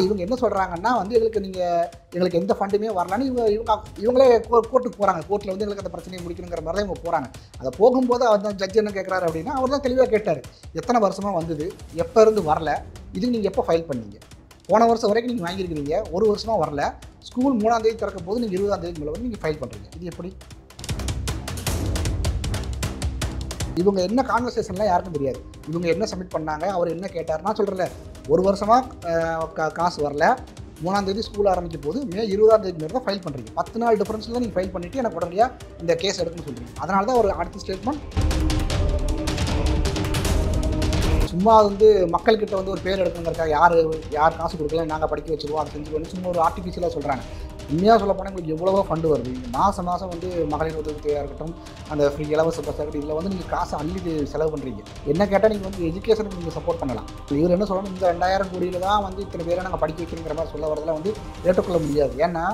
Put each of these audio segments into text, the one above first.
இவங்க என்ன சொல்கிறாங்கன்னா வந்து எங்களுக்கு எந்த ஃபண்டுமே வரலான்னு இவங்களே கோர்ட்டுக்கு போகிறாங்க. கோர்ட்டில் வந்து எங்களுக்கு அந்த பிரச்சனையை முடிக்கணுங்கிற மாதிரி தான் இவங்க போகிறாங்க. அதை போகும்போது அவர் தான் ஜட்ஜ் என்ன கேட்குறாரு அப்படின்னா, அவர் தான் தெளிவாக கேட்டார், எத்தனை வருஷமாக வந்தது, எப்போ இருந்து வரல, இது நீங்கள் எப்போ ஃபைல் பண்ணீங்க, போன வருஷம் வரைக்கும் நீங்கள் வாங்கியிருக்கிறீங்க, ஒரு வருஷமாக வரல, ஸ்கூல் 3ஆம் தேதி திறக்கும் போது நீங்கள் 20ஆம் தேதி மேலே வந்து நீங்கள் ஃபைல் பண்ணுறீங்க, இது எப்படி? இவங்க என்ன கான்வர்சேஷன்லாம் யாருக்கும் தெரியாது. இவங்க என்ன சப்மிட் பண்ணாங்க, அவர் என்ன கேட்டார், நான் சொல்கிறேன்ல, ஒரு வருஷமாக காசு வரல, 3ஆம் தேதி ஸ்கூல் ஆரம்பிக்கும் போது மே 20ஆம் தேதி மேலே தான் ஃபைல் பண்ணுறீங்க. 10 நாள் டிஃபரன்ஸில் தான் நீங்கள் ஃபைல் பண்ணிவிட்டு எனக்கு உடனடியாக இந்த கேஸ் எடுக்குன்னு சொல்கிறீங்க. அதனால தான் ஒரு அடுத்த ஸ்டேட்மெண்ட், சும்மா வந்து மக்கள்கிட்ட வந்து ஒரு பேர் எடுக்கணுங்கிறக்காக யார் காசு கொடுக்கல, நாங்கள் படிக்க வச்சுருவோம், அதை செஞ்சுருவோம், சும்மா ஒரு ஆர்டிஃபிஷியலாக சொல்கிறாங்க. உண்மையாக சொல்ல போனால் உங்களுக்கு எவ்வளவோ ஃபண்டு வருது. மாதம் மாதம் வந்து மகளிர் உதவி தொகையாக இருக்கட்டும், அந்த ஃப்ரீ இலவச பஸ் இருக்கட்டும், இதில் வந்து நீங்கள் காசு அள்ளி செலவு பண்ணுறீங்க. என்ன கேட்டால் நீங்கள் வந்து எஜுகேஷனுக்கு நீங்கள் சப்போர்ட் பண்ணலாம். இவர் என்ன சொல்லணும், இந்த 2000 கோடியில் தான் வந்து இத்தனை பேரை நாங்கள் படிக்க வைக்கணுங்கிற மாதிரி சொல்ல வரதெல்லாம் வந்து ஏற்றுக்கொள்ள முடியாது. ஏன்னா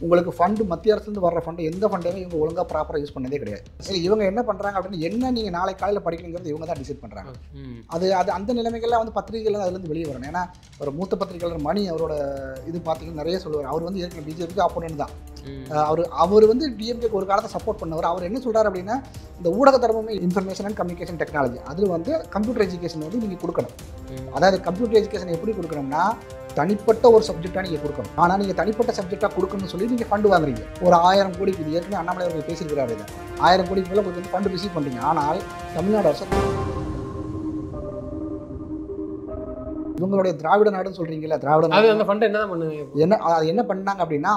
உங்களுக்கு ஃபண்டு மத்திய அரசுலேருந்து வர்ற ஃபண்டு எந்த ஃபண்டையுமே இவங்க ஒழுங்காக ப்ராப்பராக யூஸ் பண்ணதே கிடையாது. சரி, இவங்க என்ன பண்ணுறாங்க அப்படின்னு, என்ன நீங்கள் நாளை காலையில் படிக்கணுங்கிறது இவங்க தான் டிசைட் பண்ணுறாங்க. அது அந்த நிலைமைகள்லாம் வந்து பத்திரிகைகள் அதுலேருந்து வெளியே வரணும். ஏன்னா ஒரு மூத்த பத்திரிகையாளர் மணி அவரோட இது பார்த்தீங்கன்னா நிறைய சொல்லுவார். அவர் வந்து ஏற்கனவே பிஜேபிக்கு ஆப்போனன்ட் தான். அவர் வந்து டிஎம்கேக்கு ஒரு காலத்தை சப்போர்ட் பண்ணவர். அவர் என்ன சொல்கிறார் அப்படின்னா, இந்த ஊடக தரமுமே இன்ஃபர்மேஷன் அண்ட் கம்யூனிகேஷன் டெக்னாலஜி, அதில் வந்து கம்ப்யூட்டர் எஜுகேஷன் வந்து நீங்கள் கொடுக்கணும். அதாவது கம்ப்யூட்டர் எஜுகேஷன் எப்படி கொடுக்கணும்னா, தனிப்பட்ட ஒரு சப்ஜெக்டாக நீங்கள் கொடுக்கணும். ஆனால் நீங்கள் தனிப்பட்ட சப்ஜெக்டாக கொடுக்கணும்னு சொல்லி நீங்கள் ஃபண்டு வாங்குறீங்க. ஒரு 1000 கோடிக்கு, இது ஏற்கனவே அண்ணாமலை அவர்கள் பேசியிருக்கிறாரு, இதை 1000 கோடிக்கு மேலே உங்களுக்கு வந்து ஃபண்டு ரிசீவ் பண்ணுறீங்க. ஆனால் தமிழ்நாடு அரசு இவங்களுடைய திராவிட நாடுன்னு சொல்கிறீங்களா, திராவிட நாடு அந்த ஃபண்டு என்ன பண்ணுவீங்க, அது என்ன பண்ணாங்க அப்படின்னா,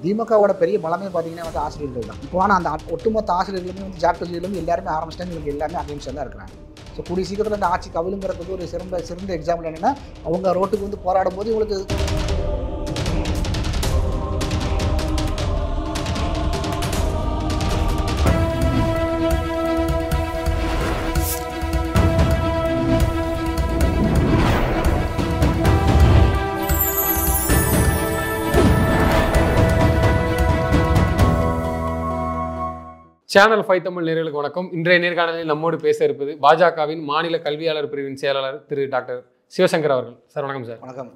திமுகவோட பெரிய பலமே பார்த்தீங்கன்னா வந்து ஆசிரியர்கள் தான். இப்போ ஆனால் அந்த ஒட்டுமொத்த ஆசிரியர்களுமே வந்து ஜாக்டோஜியிலேருந்து எல்லாருமே ஆரம்பிச்சிட்டாங்க. இவங்க எல்லாருமே அகைன்ஸ்டாக தான் இருக்கிறாங்க. ஸோ கூடிய சீக்கிரத்தில் இந்த ஆட்சி கவிழுங்கிறது ஒரு சிறந்த எக்ஸாம்பிள் என்னென்னா, அவங்க ரோட்டுக்கு வந்து போராடும் போது இவங்களுக்கு சேனல் 5 தமிழ் நேயர்களுக்கு வணக்கம். இன்றைய நேர்காணலில் நம்மோடு பேச இருப்பது பாஜகவின் மாநில கல்வியாளர் பிரிவின் செயலாளர் திரு டாக்டர் சிவசங்கர் அவர்கள். சார் வணக்கம். சார் வணக்கம்.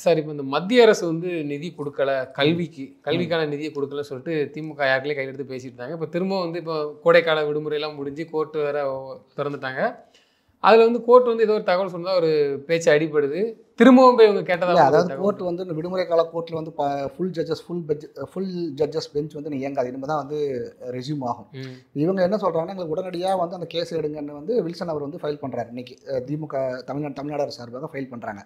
சார், இப்போ இந்த மத்திய அரசு வந்து நிதி கொடுக்கல, கல்விக்கான நிதியை கொடுக்கலன்னு சொல்லிட்டு திமுக யாருக்குள்ளே கையெடுத்து பேசிட்டு இருந்தாங்க. இப்போ திரும்ப வந்து இப்போ கோடைக்கால விடுமுறையெல்லாம் முடிஞ்சு கோர்ட்டு வேற திறந்துட்டாங்க. அதில் வந்து கோர்ட் வந்து ஏதோ ஒரு தகவல் சொன்னதாக ஒரு பேச்சு அடிப்படுது. திரும்பவும் போய் இவங்க கேட்டதாக, அதாவது கோர்ட் வந்து இந்த விடுமுறை கால கோர்ட்டில் வந்து ஃபுல் ஜட்ஜஸ் பெஞ்ச் வந்து இயங்காது, இனிமேல் தான் வந்து ரெஸ்யூம் ஆகும். இவங்க என்ன சொல்கிறாங்கன்னா, எங்களுக்கு உடனடியாக வந்து அந்த கேஸ் எடுங்கன்னு வந்து வில்சன் அவர் வந்து ஃபைல் பண்ணுறாரு. இன்றைக்கி திமுக தமிழ்நாடு அரசு சார்பாக ஃபைல் பண்ணுறாங்க.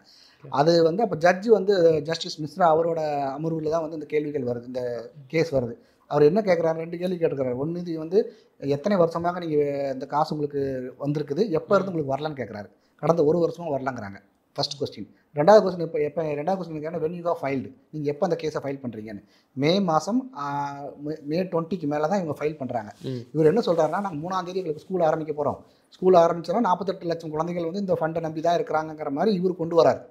அது வந்து அப்போ ஜட்ஜு வந்து ஜஸ்டிஸ் மிஸ்ரா அவரோட அமர்வில் தான் வந்து இந்த கேள்விகள் வருது, இந்த கேஸ் வருது. அவர் என்ன கேட்குறாரு, 2 கேள்வி கேட்டுக்கிறாரு. ஒன்று, இது வந்து எத்தனை வருஷமாக நீங்கள் இந்த காசு உங்களுக்கு வந்திருக்குது, எப்போ இருந்து உங்களுக்கு வரலான்னு கேட்குறாரு. கடந்த 1 வருஷமாக வரலாங்கிறாங்க, ஃபர்ஸ்ட் கொஸ்டின். ரெண்டாவது கொஸ்டின் ரெண்டாவது கொஸ்டின் கேட்டால் வென் யூ ஹவ் ஃபைல்டு, நீங்கள் எப்போ அந்த கேஸை ஃபைல் பண்ணுறீங்கன்னு. மே 20 மேலே தான் இவங்க ஃபைல் பண்ணுறாங்க. இவர் என்ன சொல்கிறாருன்னா, நாங்கள் 3ஆம் தேதி எங்களுக்கு ஸ்கூல் ஆரம்பிக்க போகிறோம், ஸ்கூல் ஆரம்பிச்சோன்னா 48 லட்சம் குழந்தைகள் வந்து இந்த ஃபண்டை நம்பி தான் இருக்கிறாங்கிற மாதிரி இவர் கொண்டு வராரு.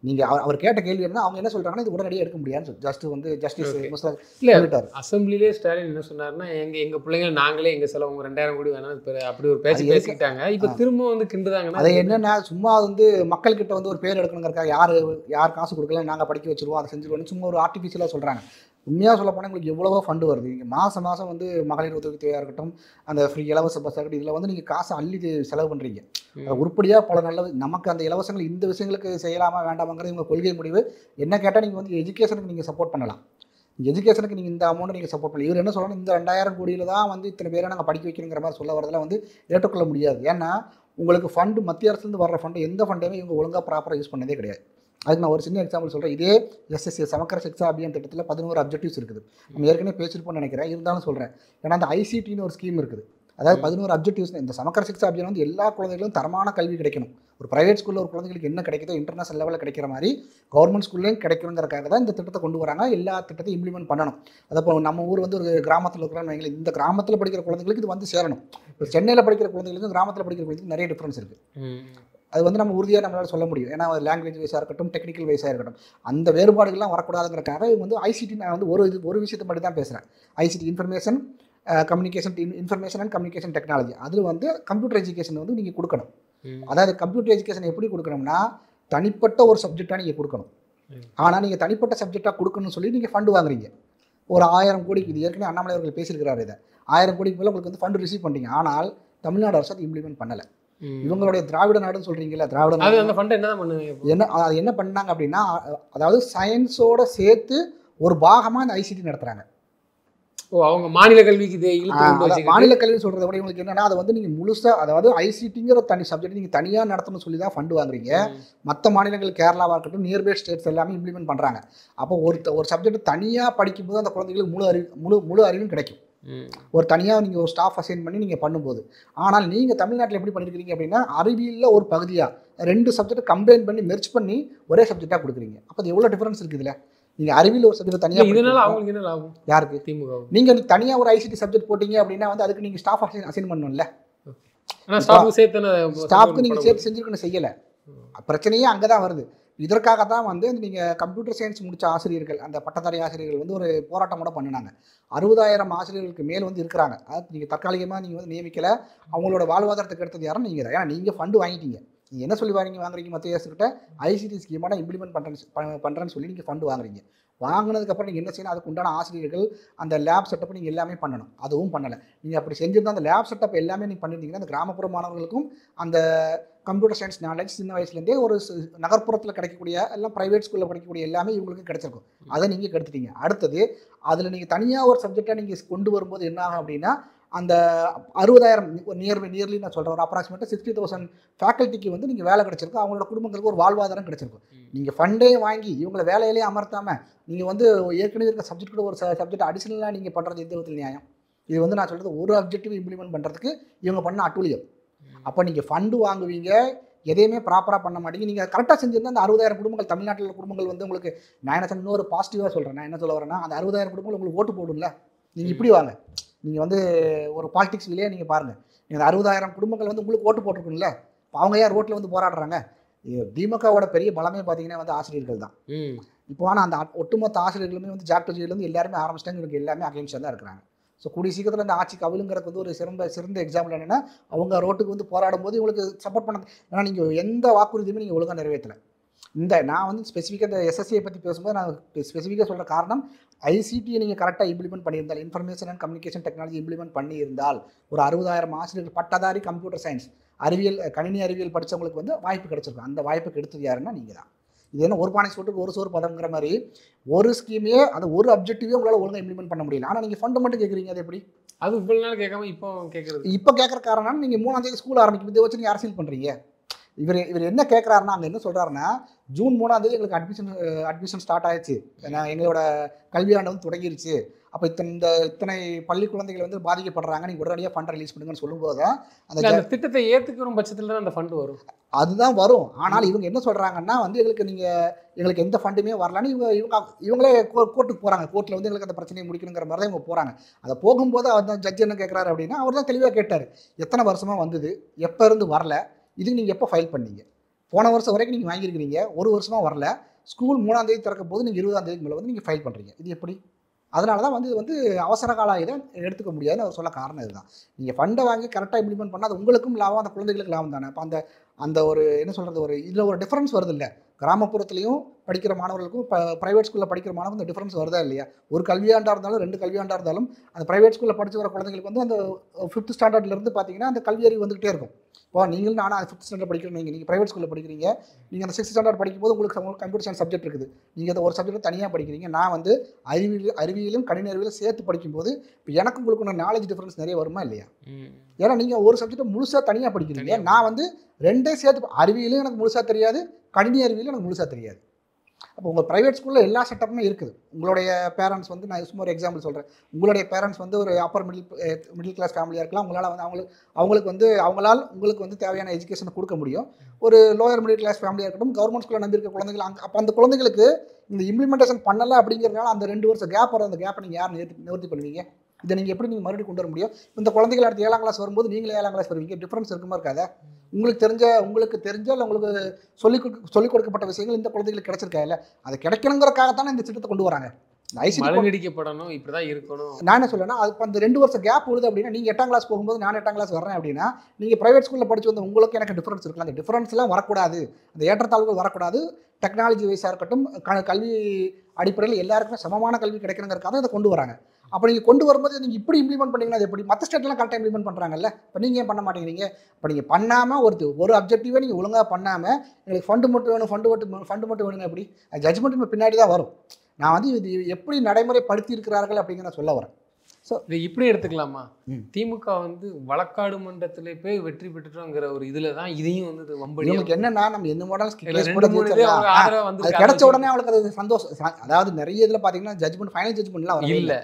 நீங்கள் அவர் கேட்ட கேள்வி என்ன, அவங்க என்ன சொல்கிறாங்கன்னா, இது உடனடியாக எடுக்க முடியாதுன்னு ஜஸ்டிஸ் சொல்லிட்டார். அசம்பிளிலே ஸ்டாலின் என்ன சொன்னார்னா, எங்கள் பிள்ளைங்க நாங்களே எங்கள் செலவு 2000 கோடி வேணாம் அப்படி ஒரு பேச்சு பேசிக்கிட்டாங்க. இப்போ திரும்ப வந்து கிண்டுதாங்கன்னா, அது என்னென்னா, சும்மா வந்து மக்கள்கிட்ட வந்து ஒரு பேர் எடுக்கணுங்கிறக்காக யார் காசு கொடுக்கல, நாங்கள் படிக்க வச்சுருவோம், அதை செஞ்சுருவோம், சும்மா ஒரு ஆர்டிஃபிஷியலாக சொல்கிறாங்க. உண்மையாக சொல்ல போனால் உங்களுக்கு எவ்வளவோ ஃபண்டு வருது. நீங்கள் மாதம் வந்து மகளிர் உதவி தொகையாக இருக்கட்டும், அந்த ஃப்ரீ இலவச பஸ் இருக்கட்டும், இதில் வந்து நீங்கள் காசு அள்ளி செலவு பண்ணுறீங்க. உருப்படியாக பல நல்ல நமக்கு அந்த இலவசங்கள் இந்த விஷயங்களுக்கு செய்யலாமா வேண்டாமாங்கிறது இவங்க கொள்கை முடிவு. என்ன கேட்டால் நீங்கள் வந்து எஜுகேஷனுக்கு நீங்கள் சப்போர்ட் பண்ணலாம். எஜுகேஷனுக்கு நீங்கள் இந்த அமௌண்ட்டை நீங்கள் சப்போர்ட் பண்ணலாம். இவர் என்ன சொல்லணும், இந்த 2000 கோடியில் தான் வந்து இத்தனை பேரை நாங்கள் படிக்க வைக்கணுங்கிற மாதிரி சொல்ல வரதெல்லாம் வந்து ஏற்றுக்கொள்ள முடியாது. ஏன்னா உங்களுக்கு ஃபண்டு மத்திய அரசுலேருந்து வர்ற ஃபண்டு எந்த ஃபண்டையுமே இவங்க ஒழுங்காக ப்ராப்பராக யூஸ் பண்ணதே கிடையாது. அதுக்கு நான் ஒரு சின்ன எக்ஸாம்பிள் சொல்கிறேன். இதே எஸ்எஸ்சி சமக்கர சிக்ஷா அபியான் திட்டத்தில் 11 அப்ஜெக்டிவ்ஸ் இருக்குது. நம்ம ஏற்கனவே பேசியிருப்போம்னு நினைக்கிறேன், இருந்தாலும் சொல்கிறேன். ஏன்னா அந்த ஐசிடின்னு ஒரு ஸ்கீம் இருக்குது. அதாவது 11 அப்ஜெக்டிவ்ஸ். இந்த சமக்கர சிக்ஷா அபியான் வந்து எல்லா குழந்தைகளும் தரமான கல்வி கிடைக்கணும். ஒரு ப்ரைவேட் ஸ்கூலில் ஒரு குழந்தைகளுக்கு என்ன கிடைக்குதோ இன்டர்நேஷனல் லெவலில் கிடைக்கிற மாதிரி கவர்மெண்ட் ஸ்கூல்லேயும் கிடைக்கணுங்கிறக்காக தான் இந்த திட்டத்தை கொண்டு வராங்க. எல்லா திட்டத்தையும் இம்ப்ளிமெண்ட் பண்ணணும். அதப்போ நம்ம ஊர் வந்து ஒரு கிராமத்தில் இருக்கிறாங்க, இந்த கிராமத்தில் படிக்கிற குழந்தைங்களுக்கு இது வந்து சேரணும். இப்போ சென்னையில் படிக்கிற குழந்தைகளுக்கும் கிராமத்தில் படிக்கிற குழந்தைகளுக்கு நிறைய டிஃப்ரென்ஸ் இருக்குது. அது வந்து நம்ம உறுதியாக நம்மளால் சொல்ல முடியும். ஏன்னா லாங்குவேஜ் வைஸாக இருக்கட்டும், டெக்னிக்கல் வைஸாக இருக்கட்டும், அந்த வேறுபாடுகள்லாம் வரக்கூடாதுங்கிறக்காக இவங்க வந்து ஐசிடி, நான் வந்து ஒரு விஷயத்தை மட்டும் தான் பேசுகிறேன். ICT information and communication technology, அதில் வந்து கம்ப்யூட்டர் எஜுகேஷன் வந்து நீங்கள் கொடுக்கணும். அதாவது கம்ப்யூட்டர் எஜுகேஷன் எப்படி கொடுக்கணும்னா, தனிப்பட்ட ஒரு சப்ஜெக்டாக நீங்கள் கொடுக்கணும். ஆனால் நீங்கள் தனிப்பட்ட சப்ஜெக்டாக கொடுக்கணும்னு சொல்லி நீங்கள் ஃபண்டு வாங்குறீங்க. ஒரு 1000 கோடிக்கு, இது ஏற்கனவே அண்ணாமலை அவர்கள் பேசியிருக்கிறாரு, இதை 1000 கோடிக்கு மேலே உங்களுக்கு வந்து ஃபண்டு ரிசீவ் பண்ணிட்டீங்க. ஆனால் தமிழ்நாடு அரசு அதை இம்ப்ளிமெண்ட் பண்ணலை. இவங்களுடைய திராவிட நாடுன்னு சொல்கிறீங்களா, திராவிட நாடு அந்த ஃபண்ட் என்ன பண்ணுவீங்க? அது என்ன பண்ணாங்க அப்படின்னா, அதாவது சயின்ஸோட சேர்த்து ஒரு பாகமாக இந்த ஐசிடி நடத்துகிறாங்க. அவங்க மாநில கல்விக்கு மாநில கல்வி சொல்கிறத விட இவங்களுக்கு என்னன்னா, அதை வந்து நீங்கள் முழுசாக, அதாவது ஐசிடிங்கிற தனி சப்ஜெக்ட் நீங்கள் தனியாக நடத்தணும்னு சொல்லி தான் ஃபண்டு வாங்குறீங்க. மற்ற மாநிலங்கள் கேரளாவாக இருக்கட்டும், நியர்பை ஸ்டேட்ஸ் எல்லாமே இம்ப்ளிமெண்ட் பண்ணுறாங்க. அப்போ ஒரு சப்ஜெக்ட் தனியாக படிக்கும்போது அந்த குழந்தைகளுக்கு முழு அறிவும் கிடைக்கும். ஒரு தனியாக நீங்கள் ஒரு ஸ்டாஃப் அசைன் பண்ணி நீங்கள் பண்ணும்போது. ஆனால் நீங்கள் தமிழ்நாட்டில் எப்படி பண்ணியிருக்கிறீங்க அப்படின்னா, அறிவியலில் ஒரு பகுதியாக 2 சப்ஜெக்ட் கம்பைன் பண்ணி மெர்ஜ் பண்ணி ஒரே சப்ஜெக்டாக கொடுக்குறீங்க. அப்போ அது எவ்வளோ டிஃபரன்ஸ் இருக்குது இதில். நீங்கள் அறிவியல் ஒரு சப்ஜெக்ட் தனியாக, இதனால அவங்களுக்கு என்ன லாபம்? யாருக்கு? திமுக. நீங்கள் தனியாக ஒரு ஐசிடி சப்ஜெக்ட் போட்டீங்க அப்படின்னா வந்து அதுக்கு நீங்கள் ஸ்டாஃப் அசைன் பண்ணணும்ல. ஆனால் ஸ்டாஃப்க்கு நீங்கள் சேர்த்து செஞ்சுருக்கணும், செய்யலை. பிரச்சனையே அங்கே தான் வருது. இதற்காக தான் வந்து நீங்கள் கம்ப்யூட்டர் சயின்ஸ் முடித்த ஆசிரியர்கள், அந்த பட்டதாரி ஆசிரியர்கள் வந்து ஒரு போராட்டம் கூட பண்ணினாங்க. 60,000 ஆசிரியர்களுக்கு மேல் வந்து இருக்கிறாங்க. அது நீங்கள் தற்காலிகமாக நீங்கள் வந்து நியமிக்கலை. அவங்களோட வாழ்வாதாரத்துக்கு எடுத்தது யாரும் நீங்கள் தான். ஏன்னா நீங்கள் ஃபண்டு வாங்கிட்டீங்க. நீங்கள் என்ன சொல்லி வாங்குறீங்க மத்திய அரசுக்கிட்ட? ஐசிடி ஸ்கீமான இம்ப்ளிமெண்ட் பண்ணுறேன்னு சொல்லி நீங்கள் ஃபண்டு வாங்குறீங்க. வாங்கினதுக்கப்புறம் நீங்கள் என்ன செய்யணும், அதுக்கு உண்டான ஆசிரியர்கள், அந்த லேப் செட்டப் நீங்கள் எல்லாமே பண்ணணும். அதுவும் பண்ணலை. நீங்கள் அப்படி செஞ்சுருந்தால் அந்த லேப் செட்டப் எல்லாமே நீங்கள் பண்ணியிருந்தீங்கன்னா, அந்த கிராமப்புற மாணவர்களுக்கும் அந்த கம்ப்யூட்டர் சயின்ஸ் நாலேஜ் சின்ன வயசுலேருந்தே ஒரு நகர்ப்புறத்தில் கிடைக்கக்கூடிய எல்லாம் ப்ரைவேட் ஸ்கூலில் படிக்கக்கூடிய எல்லாமே இவங்களுக்கு கிடைச்சிருக்கும். அதை நீங்கள் கெடுத்துட்டீங்க. அடுத்தது அதில் நீங்கள் தனியாக ஒரு சப்ஜெக்டாக நீங்கள் கொண்டு வரும்போது என்ன ஆகும் அப்படின்னா, அந்த 60,000 நியர்லி நான் சொல்கிறேன், ஒரு அப்ராக்சிமேட்டாக 60,000 ஃபேக்கல்ட்டிக்கு வந்து நீங்கள் வேலை கிடச்சிருக்கும். அவங்களோட குடும்பங்களுக்கு ஒரு வாழ்வாதாரம் கிடச்சிருக்கும். நீங்கள் ஃபண்டே வாங்கி இவங்களை வேலையிலே அமர்த்தாமல் நீங்கள் வந்து ஏற்கனவே இருக்க சப்ஜெக்ட் கூட ஒரு சப்ஜெக்ட் அடிஷனலாக நீங்கள் பண்ணுறது எந்த விதத்தில் நியாயம்? இது வந்து நான் சொல்கிறது ஒரு அப்ஜெக்டிவ் இம்ப்ளிமெண்ட் பண்ணுறதுக்கு இவங்க பண்ண அட்டூழியம். அப்போ நீங்கள் ஃபண்டு வாங்குவீங்க, எதையுமே ப்ராப்பராக பண்ண மாட்டீங்க. நீங்கள் கரெக்டாக செஞ்சுருந்தால் அந்த 60,000 குடும்பங்கள், தமிழ்நாட்டில் உள்ள குடும்பங்கள் வந்து உங்களுக்கு, நான் என்ன சொன்ன இன்னொரு பாசிட்டிவாக சொல்கிறேன். நான் என்ன சொல்ல வரேன்னா, அந்த 60,000 குடும்பங்கள் உங்களுக்கு ஓட்டு போடும்ல. நீங்கள் இப்படி வாங்க, நீங்கள் வந்து ஒரு பாலிடிக்ஸ் வெளியே நீங்கள் பாருங்கள். நீங்கள் 60,000 குடும்பங்கள் வந்து உங்களுக்கு ஓட்டு போட்டிருக்கும்ல. அவங்க யார் ரோட்டில் வந்து போராடுறாங்க? திமுகவோட பெரிய பலமே பார்த்தீங்கன்னா வந்து ஆசிரியர்கள் தான். இப்போ ஆனால் அந்த ஒட்டுமொத்த ஆசிரியர்களுமே வந்து ஜாக்டோஜியிலேருந்து எல்லாருமே ஆரம்பிச்சிட்டாங்க. இவங்க எல்லாமே அகைன்ஸ்டாக தான் இருக்கிறாங்க. ஸோ கூடிய சீக்கிரத்தில் அந்த ஆட்சி கவிழுங்கிறது வந்து ஒரு சிறந்த எக்ஸாம்பிள் என்னென்னா, அவங்க ரோட்டுக்கு வந்து போராடும் போது இவங்களுக்கு சப்போர்ட் பண்ண. ஏன்னா நீங்கள் எந்த வாக்குறுதியுமே நீங்கள் ஒழுங்காக நிறைவேற்றலை. நான் வந்து ஸ்பெசிஃபிக்காக இந்த எஸ்எஸ்சியை பற்றி பேசும்போது நான் ஸ்பெசிஃபிக்காக சொல்கிற காரணம், ஐசிடியை நீங்கள் கரெக்டாக இம்ப்ளிமெண்ட் பண்ணியிருந்தால், information and communication technology implement பண்ணியிருந்தால், ஒரு 60,000 ஆசிரியர்கள் பட்டதாரி கம்ப்யூட்டர் சயின்ஸ் அறிவியல், கணினி அறிவியல் படித்தவங்களுக்கு வந்து வாய்ப்பு கிடைச்சிருக்கும். அந்த வாய்ப்புக்கு எடுத்தது யாருன்னா நீங்கள் தான். இது என்ன ஒரு பானை சோட்டுக்கு ஒரு சோறு பதங்கிற மாதிரி ஒரு ஸ்கீமே, அது ஒரு அப்ஜெக்டிவே உங்களால் ஒழுங்காக இம்ப்ளிமெண்ட் பண்ண முடியல. ஆனால் நீங்கள் ஃபண்டு மட்டும் கேட்குறீங்க. அது எப்படி? அது இவ்வளோ நாள் கேட்காம இப்போ கேட்குற காரணம், நீங்கள் 3ஆம் தேதி ஸ்கூல் ஆரம்பிக்கும், இதை வச்சு நீங்கள் அரசியல் பண்ணுறீங்க. இவர் என்ன கேட்குறாருன்னா, அங்கே என்ன சொல்கிறாருன்னா, ஜூன் 3ஆம் தேதி எங்களுக்கு அட்மிஷன் ஸ்டார்ட் ஆயிடுச்சு, எங்களோட கல்வியாண்டு வந்து தொடங்கிருச்சு. அப்போ இத்தனை பள்ளி குழந்தைகள் வந்து பாதிக்கப்படுறாங்க, நீங்கள் உடனடியாக ஃபண்ட் ரிலீஸ் பண்ணுங்கன்னு சொல்லும்போது தான் அந்த திட்டத்தை ஏற்றுக்கிற பட்சத்தில் தான் அந்த ஃபண்டு வரும். அதுதான் வரும். ஆனால் இவங்க என்ன சொல்கிறாங்கன்னா வந்து, எங்களுக்கு எந்த ஃபண்டுமே வரலான்னு இவங்களே கோர்ட்டுக்கு போகிறாங்க. கோர்ட்டில் வந்து எங்களுக்கு அந்த பிரச்சனையை முடிக்கணுங்கிற மாதிரி தான் இவங்க போகிறாங்க. அதை போகும்போது அவர் தான் ஜட்ஜ் என்ன கேட்குறாரு அப்படின்னா, அவர் தான் தெளிவாக கேட்டார், எத்தனை வருஷமாக வந்தது, எப்போ இருந்து வரல, இதுக்கு நீங்கள் எப்போ ஃபைல் பண்ணீங்க? போன வருஷம் வரைக்கும் நீங்கள் வாங்கியிருக்கிறீங்க, ஒரு வருஷமாக வரல. ஸ்கூல் 3ஆம் தேதி திறக்க போது நீங்கள் 20ஆம் தேதிக்கு மேலே வந்து நீங்கள் ஃபைல் பண்ணுறீங்க. இது எப்படி? அதனால தான் வந்து இது வந்து அவசர கால இதை எடுத்துக்க முடியாதுன்னு அவர் சொல்ல காரணம் இதுதான். நீங்கள் ஃபண்டை வாங்கி கரெக்டாக இம்ப்ளிமெண்ட் பண்ணால் அது உங்களுக்கும் லாபம், அந்த குழந்தைகளுக்கு லாபம் தானே. அப்போ அந்த ஒரு என்ன சொல்கிறது, ஒரு இதில் ஒரு டிஃப்ரென்ஸ் வருது இல்லை? கிராமப்புறத்துலையும் படிக்கிற மாணவர்களுக்கும் ப்ரைவேட் ஸ்கூலில் படிக்கிற மாணவர்கள் இந்த டிஃப்ரென்ஸ் வருதா இல்லையா? ஒரு கல்வியாண்டாக இருந்தாலும் 2 கல்வியாண்டாக இருந்தாலும் அந்த ப்ரைவேட் ஸ்கூலில் படித்து வர குழந்தைங்களுக்கு வந்து அந்த 5th ஸ்டாண்டர்ட்லேருந்து பார்த்தீங்கன்னா அந்த கல்வி அறிவு வந்துகிட்டே இருக்கும். இப்போ நீங்களும் நானும் 5th ஸ்டாண்டர்ட் படிக்கிறீங்க, நீங்கள் ப்ரைவேட் ஸ்கூலில் படிக்கிறீங்க, நீங்கள் அந்த 6th ஸ்டாண்டர்ட் படிக்கும்போது உங்களுக்கு கம்ப்யூட்டர் சயின்ஸ் சப்ஜெக்ட் இருக்குது, நீங்கள் அந்த ஒரு சப்ஜெக்ட் தனியாக படிக்கிறீங்க. நான் வந்து அறிவியலும் கணினி அறிவியலும் சேர்த்து படிக்கும்போது இப்போ எனக்கு உங்களுக்கு நாலேஜ் டிஃப்ரென்ஸ் நிறைய வருமா இல்லையா? ஏன்னா நீங்கள் ஒரு சப்ஜெக்ட்டை முழுசாக தனியாக படிக்கிறீங்க, நான் வந்து 2 சேர்த்து, அறிவியலும் எனக்கு முழுசாக தெரியாது, கணினி அறிவியலும் எனக்கு முழுசாக தெரியாது. அப்போ உங்கள் ப்ரைவேட் ஸ்கூலில் எல்லா செட்டப்புமே இருக்குது. உங்களுடைய பேரண்ட்ஸ் வந்து, நான் சும்மா ஒரு எக்ஸாம்பிள் சொல்கிறேன், உங்களுடைய பேரண்ட்ஸ் வந்து ஒரு அப்பர் மிடில் கிளாஸ் ஃபேமிலியாக இருக்கலாம். உங்களால் வந்து அவங்களுக்கு வந்து உங்களுக்கு வந்து தேவையான எஜுகேஷனை கொடுக்க முடியும். ஒரு லோயர் மிடில் கிளாஸ் ஃபேமிலியாக இருக்கட்டும், கவர்மெண்ட் ஸ்கூலில் நம்பியிருக்க குழந்தைகள், அப்போ அந்த குழந்தைகளுக்கு இந்த இம்ப்ளிமெண்டேஷன் பண்ணலை அப்படிங்கிறதுனால அந்த 2 வருஷம் கேப் வர, அந்த கேப்பை நீங்கள் யார் நிவர்த்தி பண்ணுவீங்க? இதை நீங்கள் எப்படி மறுபடியும் கொண்டு வர முடியும்? இந்த குழந்தைகள் அடுத்து 7ஆம் கிளாஸ் வரும்போது நீங்களே 7ஆம் கிளாஸ் வருவீங்க. டிஃப்ரென்ஸ் இருக்குமா இருக்காதா? உங்களுக்கு தெரிஞ்ச இல்லை உங்களுக்கு சொல்லிக் கொடுக்கப்பட்ட விஷயங்கள் இந்த குழந்தைகளுக்கு கிடைச்சிருக்கா இல்லை? அது கிடைக்கணுங்கிறக்காகத்தானே இந்த திட்டத்தை கொண்டு வராங்க. ஐசிடி மழுங்கடிக்கப்படணும், இப்படிதான் இருக்கணும். நான் என்ன சொல்லேன்னா அது இப்போ அந்த 2 வருஷம் கேப் விழுது அப்படின்னா நீங்கள் 8ஆம் கிளாஸ் போகும்போது நான் 8ஆம் கிளாஸ் வர்றேன் அப்படின்னா நீங்கள் ப்ரைவேட் ஸ்கூலில் படிச்சு வந்து உங்களுக்கு எனக்கு டிஃபரன்ஸ் இருக்கலாம். அந்த டிஃபரன்ஸ்லாம் வரக்கூடாது, அந்த ஏற்றத்தாழ்வுகள் வரக்கூடாது. டெக்னாலஜி வைஸாக இருக்கட்டும், கல்வி அடிப்படையில் எல்லாருக்குமே சமமான கல்வி கிடைக்கணுங்கிறதுக்காக இதை கொண்டு வராங்க. அப்போ நீங்கள் கொண்டு வரும்போது நீங்கள் இப்படி இம்ப்ளிமெண்ட் பண்ணிங்கன்னா அது எப்படி? மற்ற ஸ்டேட்லாம் கரெக்டாக இம்ப்ளிமெண்ட் பண்ணுறாங்கல்ல, இப்போ நீங்கள் ஏன் பண்ண மாட்டேங்கிறீங்க? இப்போ நீங்கள் பண்ணாமல் ஒரு அப்ஜெக்டிவே நீங்கள் ஒழுங்காக பண்ணாமல் எங்களுக்கு ஃபண்டு மட்டும் வேணும், ஃபண்டு மட்டும் வேணுங்க எப்படி? அது ஜட்ஜ்மெண்ட் பின்னாடி தான் வரும். நான் வந்து இது எப்படி நடைமுறைப்படுத்தி இருக்கிறார்கள் அப்படிங்கிற சொல்ல வரேன். ஸோ இதை இப்படி எடுத்துக்கலாமா? திமுக வந்து வழக்காடு மன்றத்திலே போய் வெற்றி பெற்றுட்டோங்கிற ஒரு இதுல தான் இதையும் வந்து வம்படி. இவங்களுக்கு என்னன்னா நம்ம எந்த மாடல்ஸ் அது கிடைச்ச உடனே அவங்களுக்கு அது சந்தோஷம். அதாவது நிறைய இதில் பார்த்தீங்கன்னா ஜட்ஜ்மெண்ட் ஃபைனல் ஜட்ஜ்மெண்ட்லாம் வரவே இல்ல.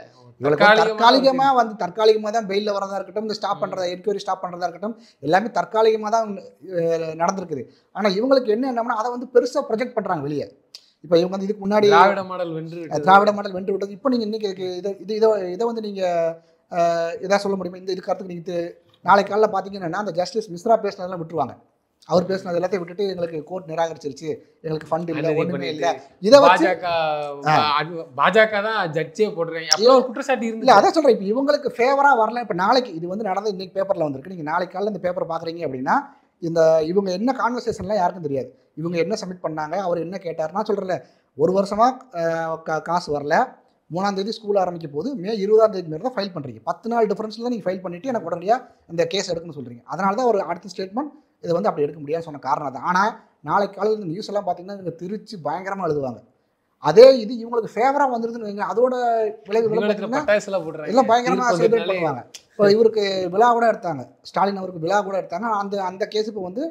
தற்காலிகமாக தான் பெயிலில் வரதா இருக்கட்டும், இந்த ஸ்டாப் பண்ணுறதா என்கொயரி ஸ்டாப் பண்ணுறதா இருக்கட்டும், எல்லாமே தற்காலிகமாக தான் நடந்திருக்குது. ஆனால் இவங்களுக்கு என்னன்னா அதை வந்து பெருசாக ப்ரொஜெக்ட் பண்ணுறாங்க வெளியே. இப்போ இவங்க வந்து இதுக்கு முன்னாடி திராவிட மாடல் வென்று விட்டது. இப்போ நீங்கள் இன்னைக்கு இதை வந்து நீங்கள் இதாக சொல்ல முடியுமா? இதுக்கு அடுத்து நீங்கள் நாளைக்கு காலையில் பார்த்தீங்கன்னா அந்த ஜஸ்டிஸ் மிஸ்ரா பேசினதெல்லாம் விட்டுருவாங்க. அவர் பேசினது எல்லாத்தையும் விட்டுட்டு எங்களுக்கு கோர்ட் நிராகரிச்சிருச்சு, எங்களுக்கு ஃபண்ட் இல்லை, ஒன்றுமே இல்லை. இதை வச்சு பாஜக தான் ஜட்ஜே போடுறாங்க. அப்போ குற்றச்சாட்டு இல்லை, அதான் சொல்கிறேன். இப்போ இவங்களுக்கு ஃபேவராக வரல. இப்போ நாளைக்கு இது வந்து நடந்து இன்னைக்கு பேப்பரில் வந்திருக்கு. நீங்கள் நாளைக்கு காலையில் இந்த பேப்பரை பார்க்குறீங்க அப்படின்னா இவங்க என்ன கான்வர்சேஷன்லாம் யாருக்கும் தெரியாது. இவங்க என்ன சப்மிட் பண்ணாங்க, அவர் என்ன கேட்டார். நான் சொல்கிறேன்ல, ஒரு வருஷமாக காசு வரல, 3ஆம் தேதி ஸ்கூல் ஆரம்பிக்க போது, மே 20ஆம் தேதி மாரி தான் ஃபைல் பண்ணுறீங்க. 10 நாள் டிஃபரன்ஸில் தான் நீங்கள் ஃபைல் பண்ணிவிட்டு எனக்கு உடனடியாக இந்த கேஸ் எடுக்கணும்னு சொல்கிறீங்க. அதனால தான் ஒரு அடுத்த ஸ்டேட்மெண்ட் இதை வந்து அப்படி எடுக்க முடியாதுன்னு சொன்ன காரணம் தான். ஆனால் நாளைக்கு காலையில் இந்த நியூஸ் எல்லாம் பார்த்தீங்கன்னா இவங்க திருச்சி பயங்கரமாக எழுதுவாங்க. அதே இது இவங்களுக்கு ஃபேவராக வந்துருதுன்னு வைங்க, அதோட விளைவுகள் எல்லாம் பயங்கரமாக செலிப்ரேட் பண்ணுவாங்க. இப்போ இவருக்கு விழா கூட எடுத்தாங்க, ஸ்டாலின் அவருக்கு விழா கூட எடுத்தாங்க. அந்த கேஸ் இப்போ வந்து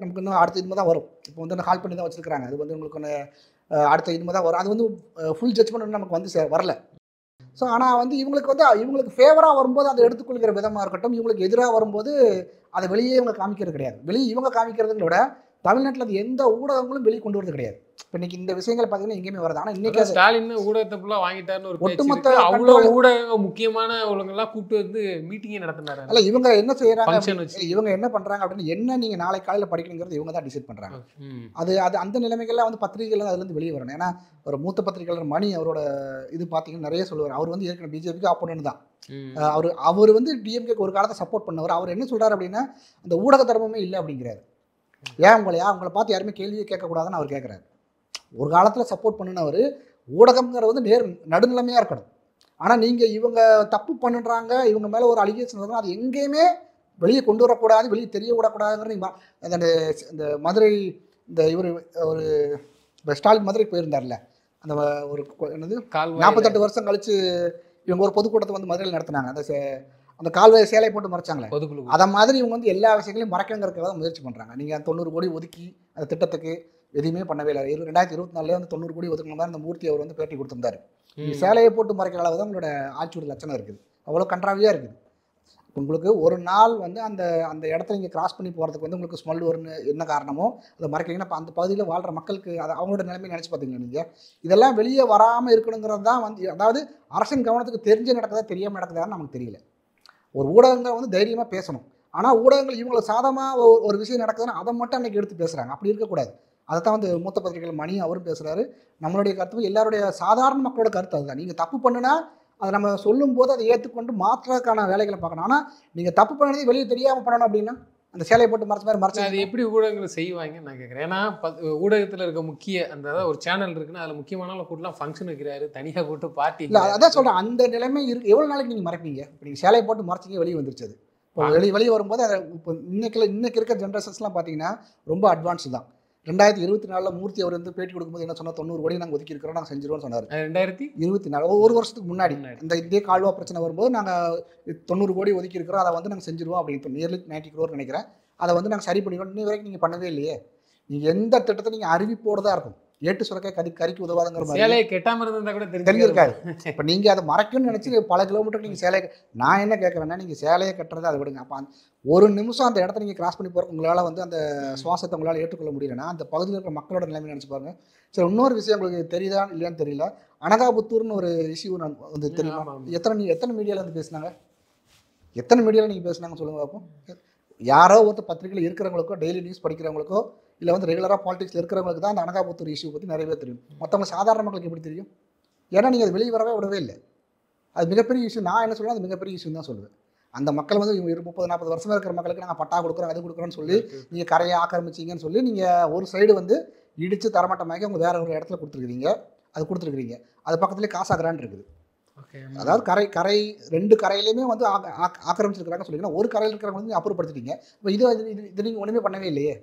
நமக்கு இன்னும் அடுத்த இதுமே தான் வரும். இப்போ வந்து கால் பண்ணி தான் வச்சுருக்காங்க. அது வந்து உங்களுக்கு ஒன்று அடுத்த இதுமே தான் வரும். அது வந்து ஃபுல் ஜட்ஜ்மெண்ட் நமக்கு வந்து வரல. ஸோ ஆனால் வந்து இவங்களுக்கு ஃபேவராக வரும்போது அதை எடுத்துக்கொள்கிற விதமாக இருக்கட்டும், இவங்களுக்கு எதிராக வரும்போது அதை வெளியே இவங்க காமிக்கிறது கிடையாது. வெளியே இவங்க காமிக்கிறதுங்கள விட தமிழ்நாட்டில் அது எந்த ஊடகங்களும் வெளியே கொண்டு வரது கிடையாது. இப்போ இன்னைக்கு இந்த விஷயங்கள் பார்த்தீங்கன்னா எங்கேயுமே வருது. ஆனால் இன்னைக்கு ஸ்டாலின் ஊடகத்தை ஃபுல்லாக வாங்கிட்டாருன்னு ஒரு ஒட்டுமொத்த அவ்வளோ ஊடகம் முக்கியமான ஊடகங்கள்லாம் கூப்பிட்டு வந்து மீட்டிங்கே நடத்தினாரு. அல்ல, இவங்க என்ன செய்யறாங்க, இவங்க என்ன பண்றாங்க அப்படின்னு என்ன நீங்க நாளை காலையில் படிக்கணுங்கிறது இவங்க தான் டிசைட் பண்றாங்க. அது அந்த நிலைமைகள்லாம் வந்து பத்திரிகைகள் அதுலேருந்து வெளியே வரணும். ஏன்னா ஒரு மூத்த பத்திரிகையாளர் மணி அவரோட இது பார்த்தீங்கன்னா நிறைய சொல்லுவார். அவர் வந்து ஏற்கனவே பிஜேபிக்கு ஆப்போனன்ட் தான். அவர் வந்து டிஎம்கேக்கு ஒரு காலத்தை சப்போர்ட் பண்ணவர். அவர் என்ன சொல்றாரு அப்படின்னா அந்த ஊடக தர்மமே இல்லை அப்படிங்கிறாரு. உங்களை பார்த்து யாருமே கேள்வியே கேட்கக்கூடாதுன்னு அவர் கேட்குறாரு. ஒரு காலத்தில் சப்போர்ட் பண்ணினவர் ஊடகம்ங்கிறது வந்து நடுநிலைமையாக இருக்கணும். ஆனால் நீங்கள் இவங்க தப்பு பண்ணுறாங்க, இவங்க மேலே ஒரு அலிகேஷன் வருதுன்னா அது எங்கேயுமே வெளியே கொண்டு வரக்கூடாது, வெளியே தெரிய விடக்கூடாதுங்கிற இந்த மதுரை இவர் ஒரு ஸ்டாலின் மதுரைக்கு போயிருந்தார்ல, அந்த ஒரு என்னது 48 வருஷம் கழிச்சு இவங்க ஒரு பொதுக்கூட்டத்தை வந்து மதுரையில் நடத்தினாங்க. அந்த கால்வாய் சேலை போட்டு மறைச்சாங்களே, அதை மாதிரி இவங்க வந்து எல்லா விஷயங்களையும் மறைக்கங்கிறதுக்காக தான் முயற்சி பண்ணுறாங்க. நீங்கள் 90 கோடி ஒதுக்கி அந்த திட்டத்துக்கு எதுவுமே பண்ணவே இல்லை. 2024 வந்து 90 கோடி ஒதுக்கின மாதிரி அந்த மூர்த்தி அவர் வந்து பேட்டி கொடுத்துருந்தாரு. சேலையை போட்டு மறைக்கிற அளவு தான் உங்களோட ஆட்சியோட லட்சணம் இருக்குது. அவ்வளோ கன்றாவியாக இருக்குது. உங்களுக்கு ஒரு நாள் வந்து அந்த இடத்த நீங்கள் கிராஸ் பண்ணி போகிறதுக்கு வந்து உங்களுக்கு ஸ்மெல் வரும்னு என்ன காரணமோ அதை மறைக்கிறீங்கன்னா, இப்போ அந்த பகுதியில் வாழ்கிற மக்களுக்கு அதை அவங்களோட நிலைமை நினச்சி பார்த்தீங்களா நீங்கள்? இதெல்லாம் வெளியே வராமல் இருக்கணுங்கிறது தான் வந்து, அதாவது அரசின் கவனத்துக்கு தெரிஞ்சு நடக்குதா தெரியாமல் நடக்குதான்னு நமக்கு தெரியல. ஒரு ஊடகங்கள் வந்து தைரியமாக பேசணும். ஆனால் ஊடகங்கள் இவங்களுக்கு சாதமாக ஒரு விஷயம் நடக்குதுன்னா அதை மட்டும் அன்றைக்கி எடுத்து பேசுகிறாங்க. அப்படி இருக்கக்கூடாது. அதை தான் வந்து மூத்த பத்திரிகைகள் மணி அவரும் பேசுகிறாரு. நம்மளுடைய கருத்து, எல்லாருடைய சாதாரண மக்களோட கருத்து அதுதான். நீங்கள் தப்பு பண்ணுனா அதை நம்ம சொல்லும்போது அதை ஏற்றுக்கொண்டு மாற்றுறதுக்கான வேலைகளை பார்க்கணும். ஆனால் நீங்கள் தப்பு பண்ணதே வெளியே தெரியாமல் பண்ணணும் அப்படின்னா அந்த சேலையை போட்டு மறைச்சு அது எப்படி ஊடகங்கள் செய்வாங்கன்னு நான் கேட்குறேன். ஏன்னா ஊடகத்தில் இருக்க முக்கிய அந்த ஒரு சேனல் இருக்குன்னா அதில் முக்கியமான கூட்டலாம் ஃபங்க்ஷன் வைக்கிறாரு, தனியாக கூட்டு பார்ட்டி இல்லை. அதான் சொல்கிறேன், அந்த நிலைமை இருக்குது. எவ்வளோ நாளைக்கு நீங்கள் மறைப்பீங்க? இப்போ நீங்கள் சேலையை போட்டு மறைச்சிங்க வெளியே வந்துருச்சு. அது இப்போ வெளியே வரும்போது அதை இப்போ இன்னைக்கு இருக்க ஜென்ரேஷன்ஸ்லாம் பார்த்தீங்கன்னா ரொம்ப அட்வான்ஸ் தான். 2024 மூர்த்தி அவர் வந்து பேட்டி கொடுக்கும்போது என்ன சொன்னால் 90 கோடி நாங்கள் ஒதுக்கி இருக்கிறோம், நாங்கள் செஞ்சிருவோம்னு சொன்னார். 2024 ஒரு வருஷத்துக்கு முன்னாடி இதே கால்வா பிரச்சனை வரும்போது நாங்கள் 90 கோடி ஒதுக்கி இருக்கிறோம், அதை வந்து நாங்கள் செஞ்சிருவோம் அப்படின்னு நியர்லி 90 crore நினைக்கிறேன். அதை வந்து நாங்கள் சரி பண்ணிடுவோம். இன்னும் வரைக்கும் நீங்கள் பண்ணவே இல்லையே. நீங்கள் எந்த திட்டத்தை நீங்கள் அறிவிப்போடு தான் இருக்கும். ஏட்டு சுரக்காய் கறிக்கு உதவாதுங்கிற மாதிரி சேலையை கெட்டாமல் இருந்தால் கூட தெரிஞ்சிருக்காது. இப்போ நீங்கள் அதை மறைக்கணும்னு நினச்சி பல கிலோமீட்டருக்கு நீங்கள் சேலையை, நான் என்ன கேட்குறேன்னா நீங்கள் சேலையை கட்டுறதை அதை விடுங்க. அப்போ ஒரு நிமிஷம் அந்த இடத்த நீங்கள் கிராஸ் பண்ணி போகிறக்கு உங்களால் வந்து அந்த சுவாசத்தை உங்களால் ஏற்றுக்கொள்ள முடியலன்னா அந்த பகுதியில் இருக்கிற மக்களோட நிலைமை நினச்சி பாருங்க. சரி, இன்னொரு விஷயம் உங்களுக்கு தெரியுதா இல்லையான்னு தெரியல. அனகாபுத்தூர்னு ஒரு இஷ்யூ நான் வந்து தெரியுமா? எத்தனை மீடியாவில் வந்து பேசினாங்க? எத்தனை மீடியாவில் நீங்கள் பேசுனாங்க சொல்லுங்கள் பார்ப்போம். யாரோ ஒருத்தர் பத்திரிகையில் இருக்கிறவங்களுக்கோ, டெய்லி நியூஸ் படிக்கிறவங்களுக்கோ, இல்லை வந்து ரெகுலராக பாலிடிக்ஸில் இருக்கிறவங்களுக்கு தான் அந்த அனகாபுத்தூர் இஷ்யூ பற்றி நிறைய பேர் தெரியும். மற்றவங்க சாதாரண மக்களுக்கு எப்படி தெரியும்? ஏன்னா நீங்கள் அது வெளியே வரவே விடவே இல்லை. அது மிகப்பெரிய இஷ்யூ. நான் என்ன சொல்லுவேன், அது மிகப்பெரிய இஷ்யூ தான் சொல்லுவேன். அந்த மக்கள் வந்து 30-40 வருஷமா இருக்கிற மக்களுக்கு நாங்கள் பட்டா கொடுக்குறோம், அது கொடுக்குறோன்னு சொல்லி நீங்கள் கரையை ஆக்கிரமிச்சிங்கன்னு சொல்லி நீங்கள் ஒரு சைடு வந்து இடித்து தரமட்டமாக்கி அவங்க வேற ஒரு இடத்துல கொடுத்துருக்கீங்க. அது கொடுத்துருக்கீங்க. அது பக்கத்துலேயே காசாகிறான்னு இருக்குது. அதாவது கரை 2 கரையிலையுமே வந்து ஆக்கிரமிச்சிருக்கிறாங்க சொல்லிங்கன்னா, ஒரு கரையில் இருக்கிறவங்க வந்து அப்புறப்படுத்திட்டீங்க. இப்போ இது நீங்கள் ஒன்றுமே பண்ணவே இல்லையே.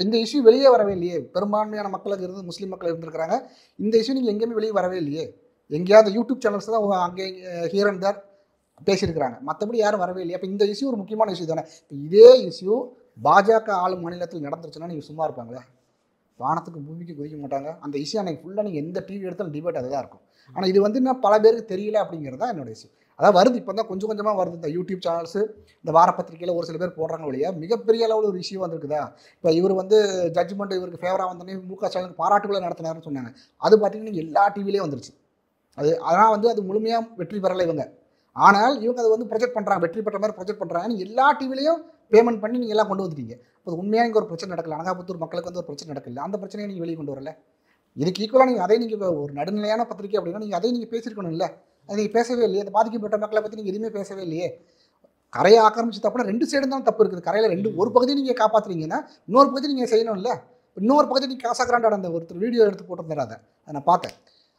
இந்த இஷ்யூ வெளியே வரவே இல்லையே. பெரும்பான்மையான மக்களுக்கு இருந்து முஸ்லீம் மக்கள் இருந்திருக்கிறாங்க. இந்த இஷ்யூ நீங்கள் எங்கேயுமே வெளியே வரவே இல்லையே. எங்கேயாவது யூடியூப் சேனல்ஸ் தான் அங்கே ஹியர் அண்ட் தேர் பேசியிருக்கிறாங்க. மற்றபடி யாரும் வரவே இல்லையா. அப்போ இந்த இஷ்யூ ஒரு முக்கியமான இஷ்யூ தானே. இப்போ இதே இஷ்யூ பாஜக ஆளும் மாநிலத்தில் நடந்துருச்சுன்னா நீங்கள் சும்மா இருப்பாங்களே? வானத்துக்கு பூமிக்கு குதிக்க மாட்டாங்க. அந்த இஷ்யூ அன்றைக்கி ஃபுல்லாக நீங்கள் எந்த டிவி எடுத்தாலும் டிபேட் அதுதான் இருக்கும். ஆனால் இது வந்து இன்னும் பல பேருக்கு தெரியல அப்படிங்கிறது தான் என்னோட இஷ்யூ. அதாவது வருது, இப்போ தான் கொஞ்சம் கொஞ்சமாக வருது. இந்த யூடியூப் சேனல்ஸு, இந்த வாரப்பத்திரிகையில் ஒரு சில பேர் போடுறாங்க வழியா மிகப்பெரிய அளவில் ஒரு இஷ்யூ வந்துருக்குதா. இப்போ இவர் வந்து ஜட்ஜ்மெண்ட் இவருக்கு ஃபேவராக வந்தோடனே முக ஸ்டாலினுக்கு பாராட்டுகளை நடத்தினாருன்னு சொன்னாங்க. அது பார்த்தீங்கன்னா எல்லா டிவிலையும் வந்துருச்சு. அதனால் வந்து அது முழுமையாக வெற்றி பெறலை இவங்க. ஆனால் இவங்க அதை வந்து ப்ரொஜெக்ட் பண்ணுறாங்க, வெற்றி பெற்ற மாதிரி ப்ரொஜெக்ட் பண்ணுறாங்கன்னு எல்லா டிவிலையும் பேமெண்ட் பண்ணி நீங்கள் எல்லாம் கொண்டு வந்துட்டீங்க. இப்போ உண்மையாக இங்கே ஒரு பிரச்சனை நடக்கல, அனகாபுத்தூர் மக்களுக்கு வந்து ஒரு பிரச்சனை நடக்கல, அந்த பிரச்சனையை நீங்கள் வெளியே கொண்டு வரல. இதுக்கு ஈக்குவலாக நீங்கள் அதை நீங்கள் ஒரு நடுநிலையான பத்திரிக்கை அப்படின்னா நீங்கள் அதை நீங்கள் பேசியிருக்கணும் இல்லை. அதை நீங்கள் பேசவே இல்லையே. அந்த பாதிக்கப்பட்ட மக்களை பற்றி நீங்கள் எதுவுமே பேசவே இல்லையே. கரையை ஆக்கிரமிச்சு தப்புனா 2 சைடும் தான் தப்பு இருக்குது. கரையில் ஒரு பகுதியை நீங்கள் காப்பாற்றுறீங்கன்னா இன்னொரு பகுதி நீங்கள் செய்யணும் இல்லை. இன்னொரு பகுதி நீங்கள் காசாகிறான்டா அந்த ஒருத்தர் வீடியோ எடுத்து போட்டு அதை நான் பார்த்தேன்.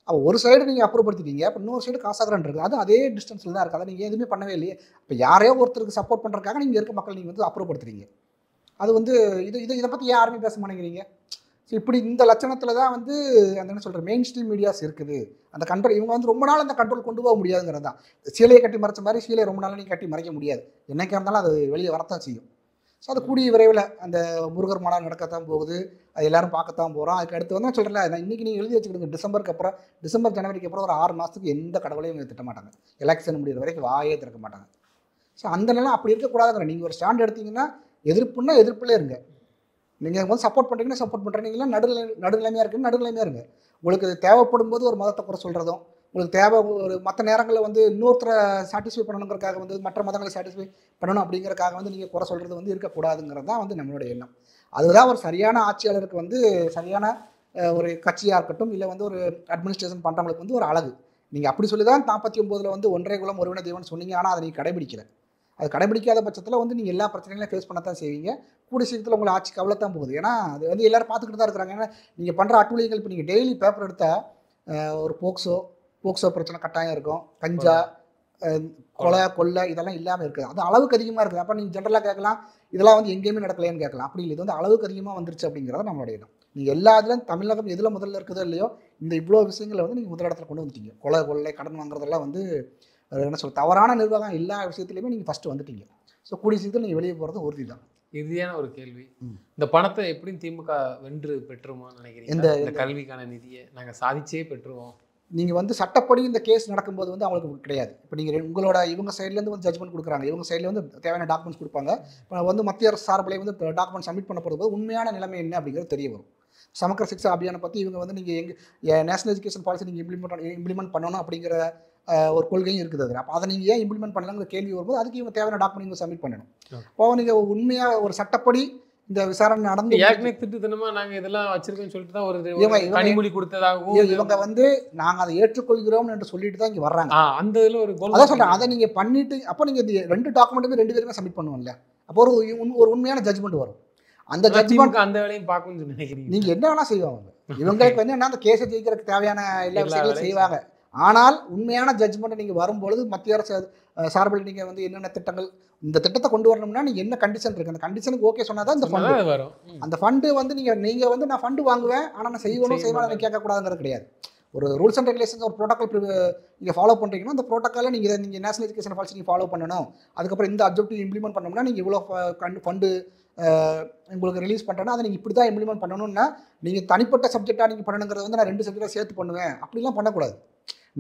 அப்போ ஒரு சைடு நீங்கள் அப்புறப்படுத்திட்டீங்க, அப்போ இன்னொரு சைடு காசாகிறான் இருக்குது. அதுவும் அதே டிஸ்டன்ஸில் தான் இருக்குது. அதை நீங்கள் எதுவுமே பண்ணவே இல்லையே. இப்போ யாரையோ ஒருத்தருக்கு சப்போர்ட் பண்ணுறதுக்காக நீங்கள் இருக்க மக்கள் நீங்கள் வந்து அப்புறப்படுத்துறீங்க. அது வந்து இதை பற்றி யாருமே பேச மாட்டேங்கிறீங்க. ஸோ இப்படி இந்த லட்சணத்தில் தான் வந்து அந்த என்ன சொல்கிற மெயின் ஸ்ட்ரீம் மீடியாஸ் இருக்குது. அந்த கண்ட்ரோல் இவங்க வந்து ரொம்ப நாள் அந்த கண்ட்ரோல் கொண்டு போக முடியாதுங்கிறது தான். சீலையை கட்டி மறைச்ச மாதிரி சீலையை ரொம்ப நாள் நீங்கள் கட்டி மறைக்க முடியாது. என்னைக்கா இருந்தாலும் அது வெளியே வரத்தான் செய்யும். ஸோ அது கூடிய விரைவில் அந்த முருகர் மாநாடு நடக்கத்தான் போகுது. அது எல்லோரும் பார்க்கத்தான் போகிறோம். அதுக்கு அடுத்து வந்து சொல்கிறேன், நான் இன்றைக்கி நீங்கள் எழுதி வச்சுக்கிடுங்க. டிசம்பர் ஜனவரிக்கு அப்புறம் ஒரு 6 மாதத்துக்கு எந்த கடவுளையும் இவங்க திட்ட மாட்டாங்க. எலெக்ஷன் முடிகிற வரைக்கும் வாயே திறக்க மாட்டாங்க. ஸோ அந்த நிலம் அப்படி இருக்கக்கூடாதுங்கிற. நீங்கள் ஒரு ஸ்டாண்ட் எடுத்தீங்கன்னா எதிர்ப்புன்னா எதிர்ப்புலே இருங்க. நீங்கள் வந்து சப்போர்ட் பண்ணுறீங்கன்னா சப்போர்ட் பண்ணுறீங்களா, நடுநிலைமையாக இருக்குன்னு நடுநிலைமையாக இருங்க. உங்களுக்கு தேவைப்படும் போது ஒரு மதத்தை குறை சொல்கிறதும், உங்களுக்கு தேவை ஒரு மற்ற நேரங்களில் வந்து இன்னொருத்தரை சாட்டிஸ்ஃபை பண்ணணுங்கிறதுக்காக வந்து மற்ற மதங்களை சாட்டிஸ்ஃபை பண்ணணும் அப்படிங்கிறதுக்காக வந்து நீங்கள் குறை சொல்கிறது வந்து இருக்கக்கூடாதுங்கிறது தான் வந்து நம்மளோட எண்ணம். அதுதான் ஒரு சரியான ஆட்சியாளருக்கு வந்து சரியான ஒரு கட்சியாக இருக்கட்டும், இல்லை வந்து ஒரு அட்மினிஸ்ட்ரேஷன் பண்ணுறவங்களுக்கு வந்து ஒரு அழகு. நீங்கள் அப்படி சொல்லி தான் 49 வந்து ஒன்றே குலம் ஒருவனே தெய்வம்னு சொன்னீங்க. ஆனால் அதை நீங்கள் கடைபிடிக்கல. அது கடைபிடிக்காத பட்சத்தில் வந்து நீங்கள் எல்லா பிரச்சனைகளையும் ஃபேஸ் பண்ணத்தான் செய்வீங்க. கூடிய சீக்கிரத்தில் உங்களை ஆட்சி கவலைத்தான் போகுது. ஏன்னா அது வந்து எல்லோரும் பார்த்துக்கிட்டு தான் இருக்கிறாங்க. ஏன்னா நீங்கள் பண்ணுற அட்டூழியங்கள் இப்போ நீங்கள் டெய்லி பேப்பர் எடுத்தால் ஒரு போக்சோ பிரச்சனை கட்டாயம் இருக்கும். கஞ்சா, கொலை இதெல்லாம் இல்லாமல் இருக்குது. அது அளவுக்கு அதிகமாக இருக்குது. அப்போ நீங்கள் ஜென்ரலாக கேட்கலாம், இதெல்லாம் வந்து எங்கேயுமே நடக்கலையான்னு கேட்கலாம். அப்படி இல்லை, இது வந்து அளவுக்கு அதிகமாக வந்துருச்சு அப்படிங்கிறத நம்மளுடைய இடம். நீங்கள் எல்லா இதுலையும் தமிழகம் எதில் முதல்ல இருக்குதோ இல்லையோ இந்த இவ்வளோ விஷயங்களை வந்து நீங்கள் முதலிடத்தில் கொண்டு வந்துட்டீங்க. கொள்ளை கடன் வாங்குறதெல்லாம் வந்து என்ன சொல்ல தவறான நிர்வாகம் எல்லா விஷயத்துலையுமே நீங்கள் ஃபஸ்ட்டு வந்துட்டீங்க. ஸோ கூடிய சீக்கிரத்தில் நீங்கள் வெளியே போகிறது உறுதி தான். இறுதியான ஒரு கேள்வி, இந்த பணத்தை எப்படியும் திமுக வென்று பெற்றுருமான்னு நினைக்கிறீங்க? இந்த கல்விக்கான நிதியை நாங்கள் சாதிச்சே பெற்றுருவோம். நீங்கள் வந்து சட்டப்படி இந்த கேஸ் நடக்கும்போது வந்து அவங்களுக்கு கிடையாது. இப்போ நீங்கள் உங்களோட இவங்க சைட்லேருந்து வந்து ஜட்ஜ்மெண்ட் கொடுக்குறாங்க, இவங்க சைடில் வந்து தேவையான டாக்குமெண்ட்ஸ் கொடுப்பாங்க. இப்போ வந்து மத்திய அரசு சார்பிலே வந்து டாக்குமெண்ட் சப்மிட் பண்ணப்படுற போது உண்மையான நிலைமை என்ன அப்படிங்கிறது தெரிய வரும். சமக்கர சிக்ஷா அபியானை பற்றி இவங்க வந்து நீங்கள் நேஷனல் எஜுகேஷன் பாலிசி நீங்கள் இம்ப்ளிமெண்ட் பண்ணணும் அப்படிங்கிற ஒரு கொள்கையும் இருக்குது. அது அப்போ அதை நீங்கள் ஏன் இம்ப்ளிமெண்ட் பண்ணலாங்கிற கேள்வி வரும்போது அதுக்கு இவங்க தேவையான டாக்குமெண்ட் சப்மிட் பண்ணணும். அப்போ நீங்கள் உண்மையாக ஒரு சட்டப்படி இந்த விசாரணை நடந்து திட்டமா நாங்கள் இதெல்லாம் வச்சிருக்கோம்னு சொல்லிட்டு தான் ஒரு கனிமொழி கொடுத்ததாகவும் இவங்க வந்து நாங்கள் அதை ஏற்றுக்கொள்கிறோம் என்று சொல்லிட்டு தான் இங்கே வர்றாங்க. அந்த இதில் ஒரு அதான் சொல்கிறேன், அதை நீங்கள் பண்ணிட்டு அப்போ நீங்கள் 2 டாக்குமெண்ட்டுமே 2 பேருமே சப்மிட் பண்ணுவோம்ல. அப்போ ஒரு உண்மையான ஜட்ஜ்மெண்ட் வரும். அந்த ஜட்ஜ்மெண்ட் அந்த வேலையும் பார்க்கணும்னு நினைக்கிறீங்க. நீங்கள் என்ன வேணால் செய்வாங்க. இவங்களுக்கு வந்து என்ன அந்த கேஸை ஜெயிக்கிறதுக்கு தேவையான எல்லா விஷயங்களும் செய்வாங்க. ஆனால் உண்மையான ஜட்ஜ்மெண்ட் நீங்கள் வரும்பொழுது மத்திய அரசு சார்பில் நீங்கள் வந்து என்னென்ன திட்டங்கள் இந்த திட்டத்தை கொண்டு வரணும்னா நீங்கள் என்ன கண்டிஷன் இருக்குது, அந்த கண்டிஷனுக்கு ஓகே சொன்னால் தான் இந்த ஃபண்டு வரும். அந்த ஃபண்டு வந்து நீங்கள் வந்து நான் ஃபண்டு வாங்குவேன் ஆனால் நான் செய்வேன் கேட்கக்கூடாதுங்கிறது கிடையாது. ஒரு ரூல்ஸ் அண்ட் ரெகுலேஷன்ஸ் ஒரு ப்ரோட்டோக்கால் நீங்கள் ஃபாலோ பண்ணுறீங்கன்னா அந்த ப்ரோட்டோக்காலை நீங்கள் நேஷனல் எஜுகேஷன் பாலிசி நீங்கள் ஃபாலோ பண்ணணும். அதுக்கப்புறம் இந்த அப்ஜெக்டிவ் இம்ப்ளிமெண்ட் பண்ணணும்னா நீங்கள் இவ்வளோ ஃபண்டு உங்களுக்கு ரிலீஸ் பண்ணுறேன்னா அதை நீங்கள் இப்படி தான் இம்ப்ளிமெண்ட் பண்ணணும்னா நீங்கள் தனிப்பட்ட சப்ஜெக்டாக நீங்கள் பண்ணணுங்கிறது வந்து நான் 2 சப்ஜெக்டாக சேர்த்து பண்ணுவேன் அப்படிலாம் பண்ணக்கூடாது.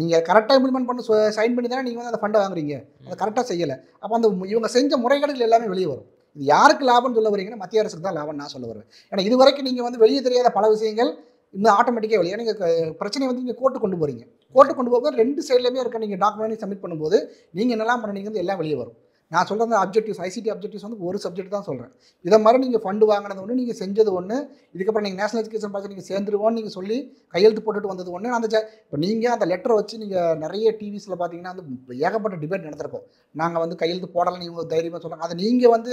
நீங்கள் கரெக்டாக இம்ப்ளிமெண்ட் பண்ணி சைன் பண்ணி தானே நீங்கள் வந்து அந்த ஃபண்டை வாங்குறீங்க, அதை கரெக்டாக செய்யலை. அப்போ அந்த இவங்க செஞ்ச முறைகேடுகள் எல்லாமே வெளியே வரும். இது யாருக்கு லாபம்னு சொல்ல வரீங்கன்னா மத்திய அரசுக்கு தான் லாபம் நான் சொல்ல வருவேன். ஏன்னா இது வரைக்கும் நீங்கள் வந்து வெளியே தெரியாத பல விஷயங்கள் இன்னும் ஆட்டோமேட்டிக்காக வெளியே நீங்கள் பிரச்சனை வந்து நீங்கள் கோர்ட்டு கொண்டு போகிறீங்க. கோர்ட்டு கொண்டு போகும்போது 2 சைட்லேயுமே இருக்க நீங்கள் டாக்குமெண்ட் சப்மிட் பண்ணும்போது நீங்கள் என்னெல்லாம் பண்ணீங்க எல்லாம் வெளியே வரும். நான் சொல்கிற அந்த அப்ஜெக்டிவ்ஸ் ஐசிடி அப்ஜெக்டிவ்ஸ் வந்து ஒரு சப்ஜெக்ட் தான் சொல்கிறேன். இதை மாதிரி நீங்கள் ஃபண்டு வாங்கினது ஒன்று, நீங்கள் செஞ்சது ஒன்று, இதுக்கப்புறம் நீங்கள் நேஷனல் எஜுகேஷன் பாலிசி நீங்கள் சேர்ந்துருவோன்னு நீங்கள் சொல்லி கையெழுத்து போட்டுட்டு வந்தது ஒன்று. அந்த இப்போ நீங்கள் அந்த லெட்டரை வச்சு நீங்கள் நிறைய டிவிஸில் பார்த்தீங்கன்னா வந்து ஏகப்பட்ட டிபேட் நடந்திருக்கும். நாங்கள் வந்து கையெழுத்து போடலைன்னு இவங்க தைரியமாக சொல்கிறாங்க. அதை நீங்கள் வந்து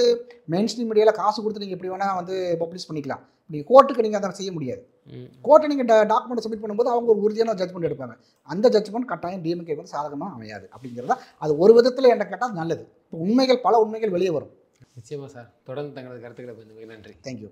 மெயின் ஸ்ட்ரீம் மீடியாவில் காசு கொடுத்து நீங்கள் எப்படி வேணால் வந்து பப்ளிஷ் பண்ணிக்கலாம். நீங்கள் கோர்ட்டுக்கு நீங்கள் அதை செய்ய முடியாது. கோர்ட்டை நீங்கள் டாக்குமெண்ட் சப்மிட் பண்ணும்போது அவங்க ஒரு உறுதியான ஜட்ஜ்மெண்ட் எடுப்பாங்க. அந்த ஜட்ஜ்மெண்ட் கட்டாயம் டிஎம்கே வந்து சாதகமாக அமையாது அப்படிங்கிறதா அது ஒரு விதத்தில் என்ன கேட்டால் நல்லது. இப்போ பல உண்மைகள் வெளியே வரும். நிச்சயமா சார். தொடர்ந்து தங்களது கருத்துக்களை பகிர்ந்தமைக்கு நன்றி. தேங்க்யூ.